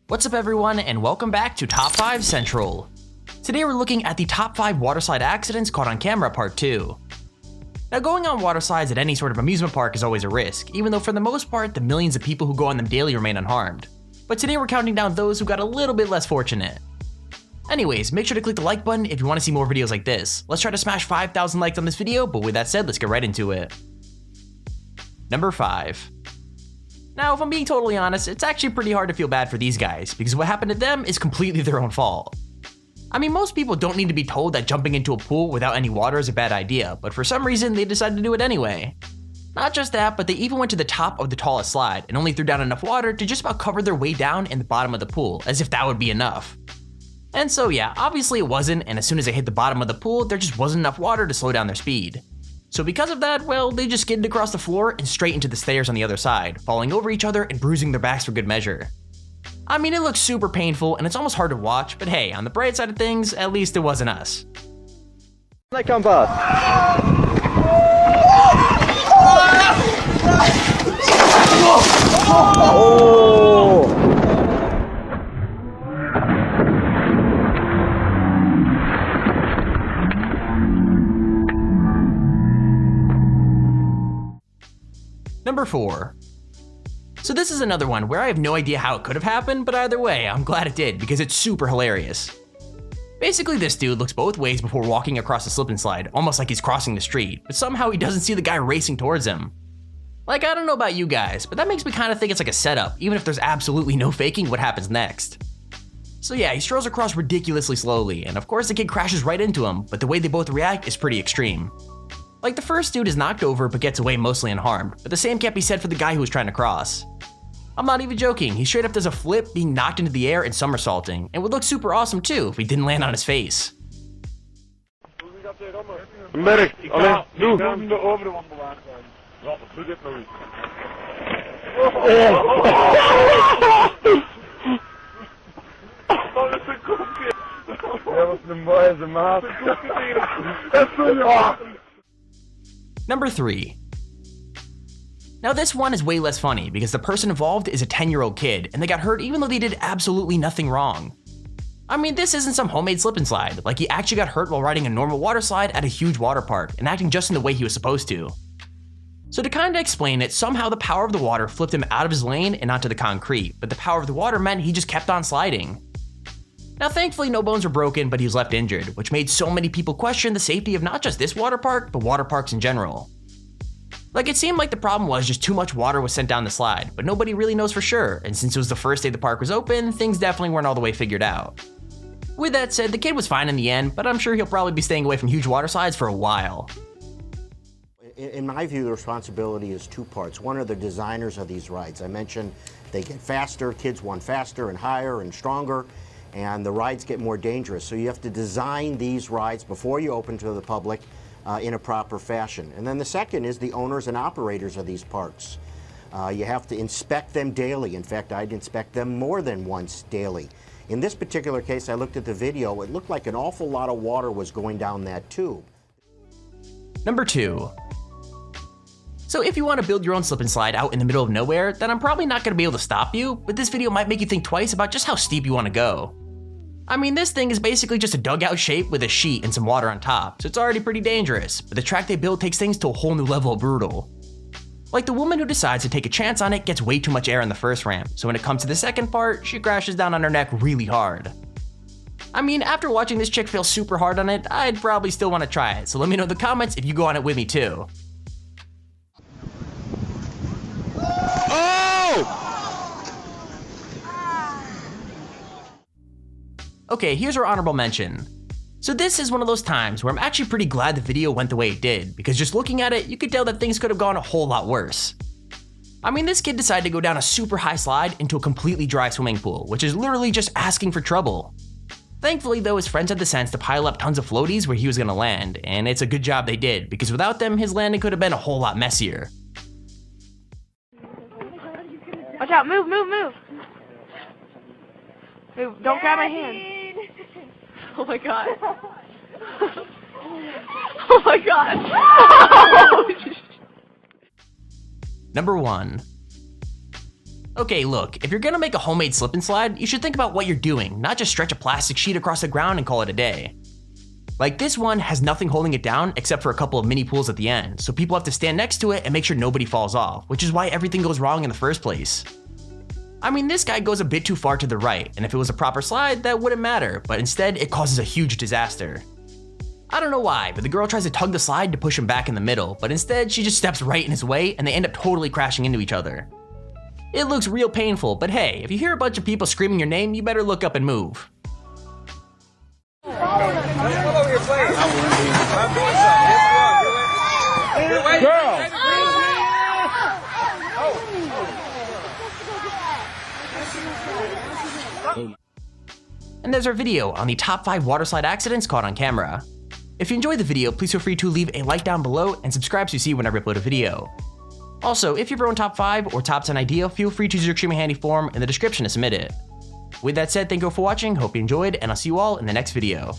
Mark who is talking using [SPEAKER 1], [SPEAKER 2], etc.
[SPEAKER 1] What's up everyone, and welcome back to Top 5 Central. Today we're looking at the top 5 waterslide accidents caught on camera part 2. Now going on water slides at any sort of amusement park is always a risk, even though for the most part the millions of people who go on them daily remain unharmed. But today we're counting down those who got a little bit less fortunate. Anyways, make sure to click the like button if you want to see more videos like this. Let's try to smash 5,000 likes on this video, but with that said, let's get right into it. Number 5. Now, if I'm being totally honest, it's actually pretty hard to feel bad for these guys, because what happened to them is completely their own fault. I mean, most people don't need to be told that jumping into a pool without any water is a bad idea, but for some reason they decided to do it anyway. Not just that, but they even went to the top of the tallest slide and only threw down enough water to just about cover their way down in the bottom of the pool, as if that would be enough. And so yeah, obviously it wasn't, and as soon as they hit the bottom of the pool, there just wasn't enough water to slow down their speed. So because of that, well, they just skidded across the floor and straight into the stairs on the other side, falling over each other and bruising their backs for good measure. I mean, it looks super painful and it's almost hard to watch, but hey, on the bright side of things, at least it wasn't us.
[SPEAKER 2] They come past. Oh!
[SPEAKER 1] Number 4. So this is another one where I have no idea how it could have happened, but either way, I'm glad it did because it's super hilarious. Basically, this dude looks both ways before walking across the slip and slide, almost like he's crossing the street, but somehow he doesn't see the guy racing towards him. Like, I don't know about you guys, but that makes me kind of think it's like a setup, even if there's absolutely no faking what happens next. So yeah, he strolls across ridiculously slowly, and of course the kid crashes right into him, but the way they both react is pretty extreme. Like, the first dude is knocked over but gets away mostly unharmed, but the same can't be said for the guy who was trying to cross. I'm not even joking, he straight up does a flip, being knocked into the air and somersaulting, and would look super awesome too if he didn't land on his face.
[SPEAKER 2] Medic, alleen, doe.
[SPEAKER 1] Number 3. Now this one is way less funny because the person involved is a 10-year-old kid and they got hurt even though they did absolutely nothing wrong. I mean, this isn't some homemade slip and slide, like he actually got hurt while riding a normal water slide at a huge water park and acting just in the way he was supposed to. So to kinda explain it, somehow the power of the water flipped him out of his lane and onto the concrete, but the power of the water meant he just kept on sliding. Now thankfully no bones were broken, but he was left injured, which made so many people question the safety of not just this water park, but water parks in general. Like, it seemed like the problem was just too much water was sent down the slide, but nobody really knows for sure, and since it was the first day the park was open, things definitely weren't all the way figured out. With that said, the kid was fine in the end, but I'm sure he'll probably be staying away from huge water slides for a while.
[SPEAKER 3] In my view, the responsibility is two parts. One are the designers of these rides. I mentioned they get faster, kids want faster and higher and stronger, and the rides get more dangerous. So you have to design these rides before you open to the public in a proper fashion. And then the second is the owners and operators of these parks. You have to inspect them daily. In fact, I'd inspect them more than once daily. In this particular case, I looked at the video, it looked like an awful lot of water was going down that tube.
[SPEAKER 1] Number 2. So if you want to build your own slip and slide out in the middle of nowhere, then I'm probably not going to be able to stop you, but this video might make you think twice about just how steep you want to go. I mean, this thing is basically just a dugout shape with a sheet and some water on top, so it's already pretty dangerous, but the track they build takes things to a whole new level of brutal. Like, the woman who decides to take a chance on it gets way too much air on the first ramp, so when it comes to the second part, she crashes down on her neck really hard. I mean, after watching this chick fail super hard on it, I'd probably still want to try it, so let me know in the comments if you go on it with me too. Okay, here's our honorable mention. So this is one of those times where I'm actually pretty glad the video went the way it did, because just looking at it, you could tell that things could have gone a whole lot worse. I mean, this kid decided to go down a super high slide into a completely dry swimming pool, which is literally just asking for trouble. Thankfully though, his friends had the sense to pile up tons of floaties where he was gonna land, and it's a good job they did, because without them, his landing could have been a whole lot messier.
[SPEAKER 4] Watch out, move, move, move. Move, don't grab my hand. Oh my god. Oh my god.
[SPEAKER 1] Number 1. Okay, look, if you're gonna make a homemade slip and slide, you should think about what you're doing, not just stretch a plastic sheet across the ground and call it a day. Like this one has nothing holding it down except for a couple of mini pools at the end, so people have to stand next to it and make sure nobody falls off, which is why everything goes wrong in the first place. I mean, this guy goes a bit too far to the right, and if it was a proper slide, that wouldn't matter, but instead it causes a huge disaster. I don't know why, but the girl tries to tug the slide to push him back in the middle, but instead she just steps right in his way and they end up totally crashing into each other. It looks real painful, but hey, if you hear a bunch of people screaming your name, you better look up and move. And there's our video on the top 5 waterslide accidents caught on camera. If you enjoyed the video, please feel free to leave a like down below and subscribe so you see whenever I upload a video. Also, if you have your own top 5 or top 10 idea, feel free to use your extremely handy form in the description to submit it. With that said, thank you all for watching, hope you enjoyed, and I'll see you all in the next video.